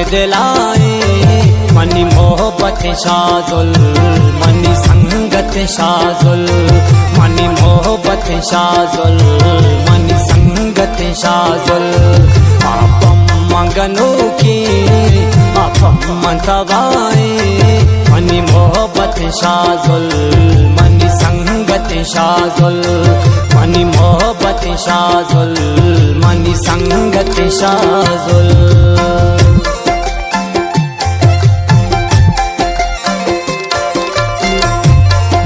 दिलाए मनी मोहब्बत शाजुल मनी संगत शाजुल मनी मोहब्बत शाजुल मनी संगत शाजुल आपम मंगनों की आपम मंतवाए मनी मोहब्बत शाजुल मनी संगत शाजुल मनी मोहब्बत शाजुल मनी संगत शाजुल।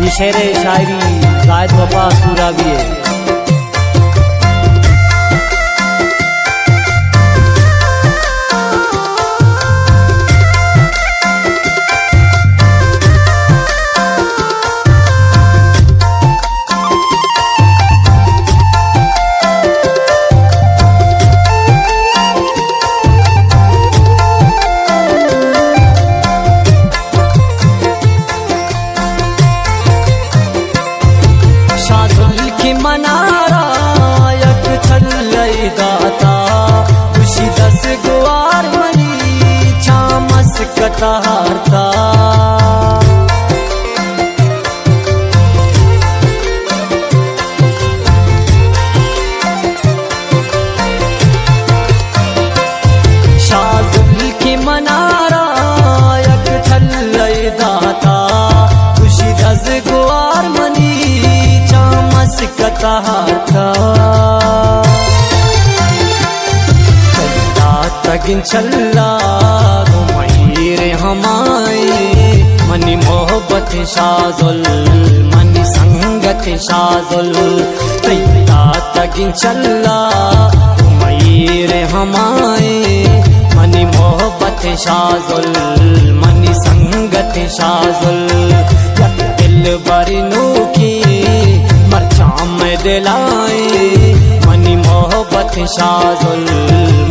ये शेर शायरी जायद वफा सूरा भी है। मनारा यक छल्लई दाता खुशी दस गुआर मनी छामस कतारता शाजुल की मनारा यक छल्लई दाता खुशी दस गुआर मनी कतारता तगिन चल्ला घुमाइरे हमारे मनी मोहब्बत शाजुल मनी संगत शाजुल तगिन चल्ला घुमाइरे हमारे मनी मोहब्बत शाजुल मनी संगत शाजुल यक दिल बरनू की मरचाम दिलाए मनी मोहब्बत शाजुल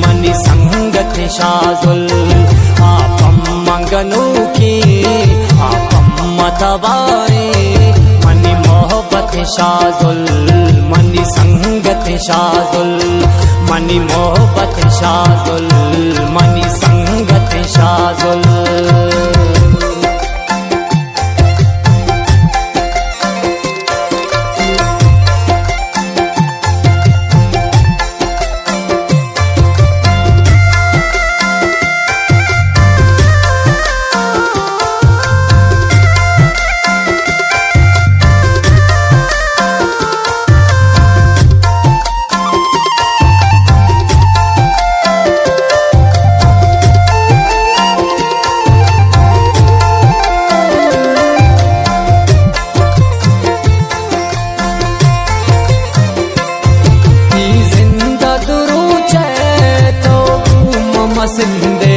मनी संगत शाजुल आपम मंगनों की आपम मतवाए मनी मोहब्बत शाजुल मनी संगत शाजुल मनी मोहब्बत शाजुल मनी संगत शाजुल। मसिंदे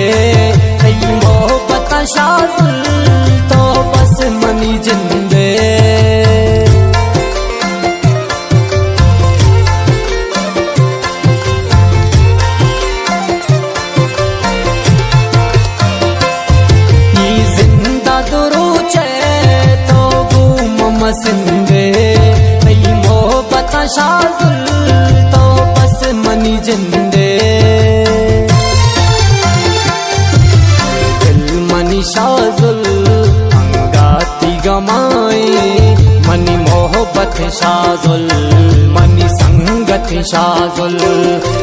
कई मोहब्बत शाजुल तो बस मनी जिंदे ये जिंदा दुरूचे तो गुम मसिंदे कई मोहब्बत शाजुल तो बस मनी जिंदे शाजुल अंगाती गमाए मनी मोहब्बत शाजुल मनी संगत शाजुल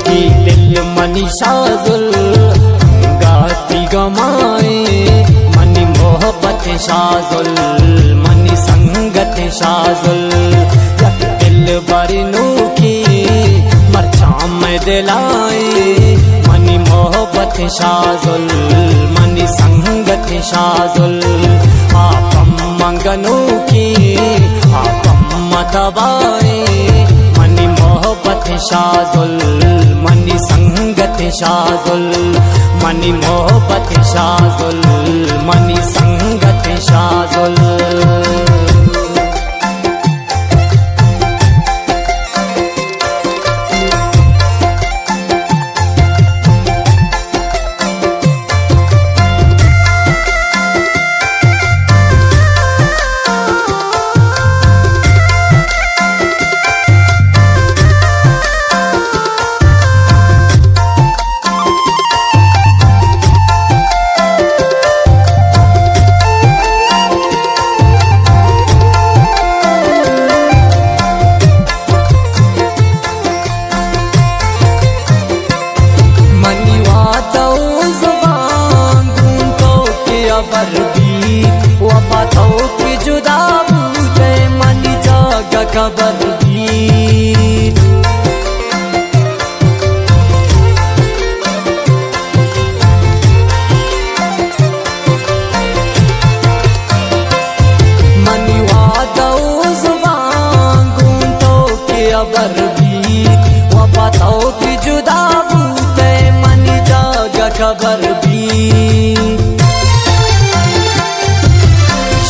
ये दिल मनी शाजुल अंगाती गमाए मनी मोहब्बत शाजुल मनी संगत शाजुल यक दिल बरनू की मरचाम दिलाए मनी मोहब्बत शाजुल मनी संगत शाजुल आपम मंगनों की आपम मतवाए मनी मोहब्बत शाजुल मनी संगत शाजुल मनी मोहब्बत शाजुल मनी संगत शाजुल। अबर भी वफा तो की जुदा बूते मनी जागा खबर भी मनी वादा जुबान गूंतो के अबर भी वफा तो की जुदा बूते मनी जागा खबर भी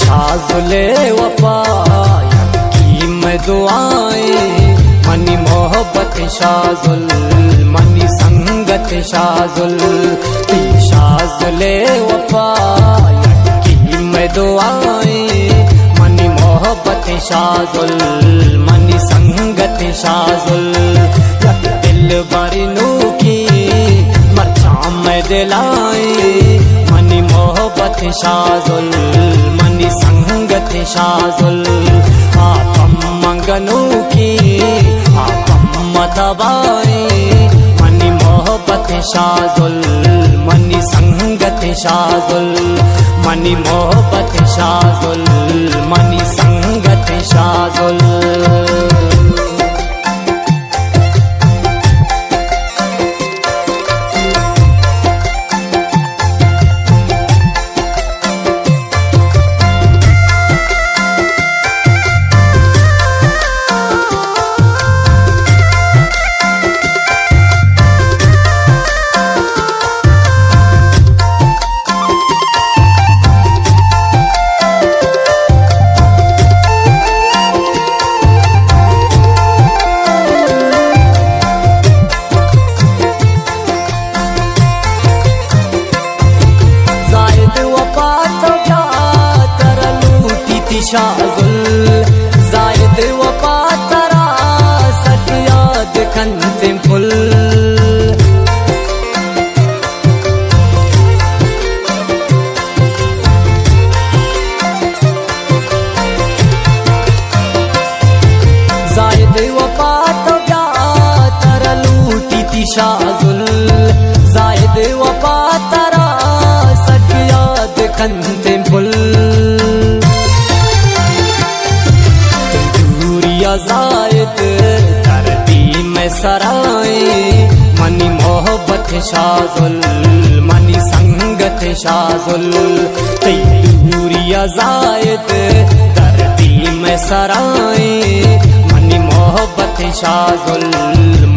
शाजुले वफा की में दुआएं मनी मोहब्बत शाजुल मनी संगत शाजुल शाजुले वफा की में दुआएं मनी मोहब्बत शाजुल मनी संगत शाजुल दिल बरनू की मरचाम में दिलाए मनी मोहब्बत शाजुल मनी संगत शाजुल आपम मंगनू की आपम मतबाए मनी मोहब्बत शाजुल मनी संगत शाजुल मनी मोहब्बत शाजुल मनी संगत शाजुल शाजुल जायद वफा तरा सक याद खंते फुल जायद वफा तो क्या तरा लूटी थी शाजुल जायद वफा तरा सक याद खंते फुल जायद धरती में सराए मनी मोहब्बत शाजुल मनी संगत शाजुल दूरिया जायद धरती में सराए मनी मोहब्बत शाजुल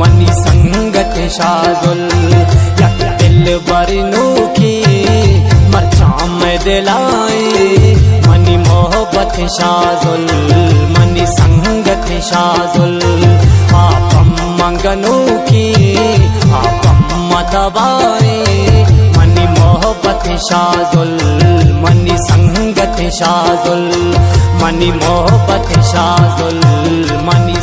मनी संगत शाजुल दिल बरनू की मरचाम में दिलाए मनी मोहब्बत शाजुल मनी संगत शाजुल आपम मंगनू की आपम मतबाए मनी मोहब्बत शाजुल मनी संगत शाजुल मनी मोहब्बत शाजुल मनी